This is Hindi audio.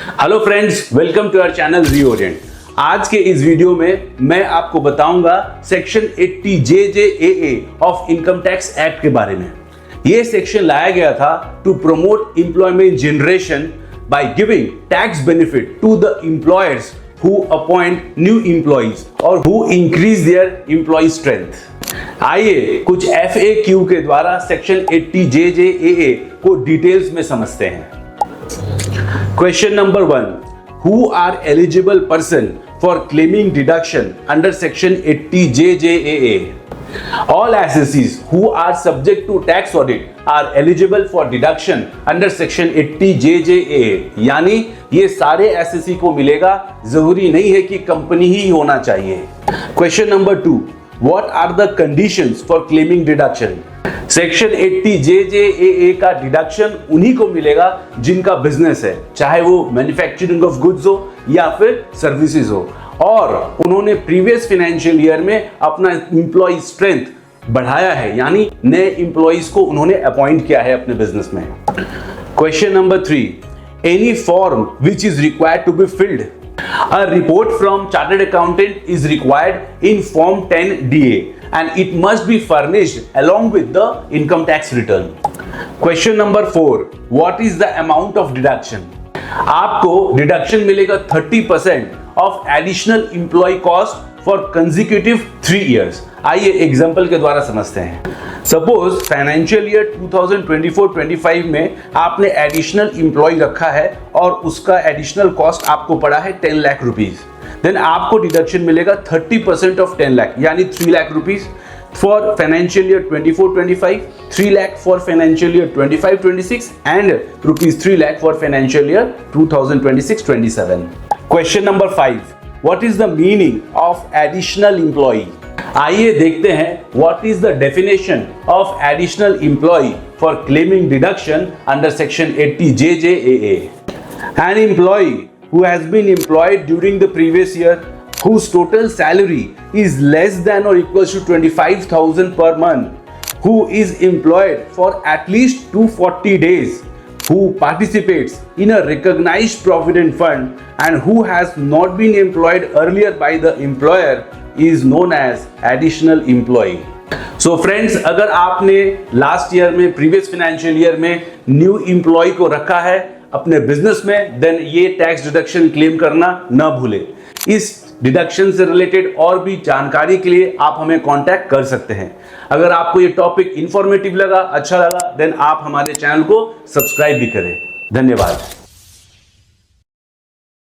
Hello friends, welcome to our channel Reorient. आज के इस वीडियो में मैं आपको बताऊंगा section 80 JJAA of income tax act के बारे में। यह सेक्शन लाया गया था to promote employment generation by giving tax benefit to the employers who appoint new employees or who increase their employee strength। आइए कुछ FAQ के द्वारा सेक्शन 80 JJAA को डिटेल्स में समझते हैं। Question number 1, who are eligible person for claiming deduction under section 80 JJAA? All assessees who are subject to tax audit are eligible for deduction under section 80 JJAA। यानी ये सारे एसएससी को मिलेगा, जरूरी नहीं है कि कंपनी ही होना चाहिए। Question number 2, what are the conditions for claiming deduction? Section 80 JJAA का डिडक्शन उन्हीं को मिलेगा जिनका बिजनेस है, चाहे वो मैन्युफैक्चरिंग ऑफ गुड्स हो या फिर सर्विसेज हो, और उन्होंने प्रीवियस फाइनेंशियल ईयर में अपना एम्प्लॉय स्ट्रेंथ बढ़ाया है, यानी नए एम्प्लॉइज को उन्होंने अपॉइंट किया है अपने बिजनेस में। Question number 3, any form which is required to be filled. A report from chartered accountant is required in form 10DA and it must be furnished along with the income tax return. Question number 4, what is the amount of deduction? आपको डिडक्शन मिलेगा 30% of additional employee cost for consecutive 3 years. आइए एग्जांपल के द्वारा समझते हैं। सपोज फाइनेंशियल ईयर 2024-25 में आपने एडिशनल एम्प्लॉय रखा है और उसका एडिशनल कॉस्ट आपको पड़ा है 10 लाख रुपीज। देन आपको डिडक्शन मिलेगा 30% ऑफ 10 लाख यानी 3 lakh rupees for financial year 24-25, 3 lakh for financial year 25-26 and rupees 3 lakh for financial year 2026-27. Question number 5, what is the meaning of additional employee? आइए देखते हैं what is the definition of additional employee for claiming deduction under section 80 JJAA. An employee who has been employed during the previous year whose total salary is less than or equals to 25,000 per month, who is employed for at least 240 days, who participates in a recognized provident fund and who has not been employed earlier by the employer is known as additional employee. So friends, अगर आपने लास्ट ईयर में प्रीवियस फाइनेंशियल ईयर में न्यू एम्प्लॉय को रखा है अपने बिजनेस में, देन ये टैक्स डिडक्शन क्लेम करना न भूलें। इस डिडक्शन से रिलेटेड और भी जानकारी के लिए आप हमें कांटेक्ट कर सकते हैं। अगर आपको ये टॉपिक इंफॉर्मेटिव लगा, अच्छा लगा, देन आप हमारे चैनल को सब्सक्राइब भी करें। धन्यवाद।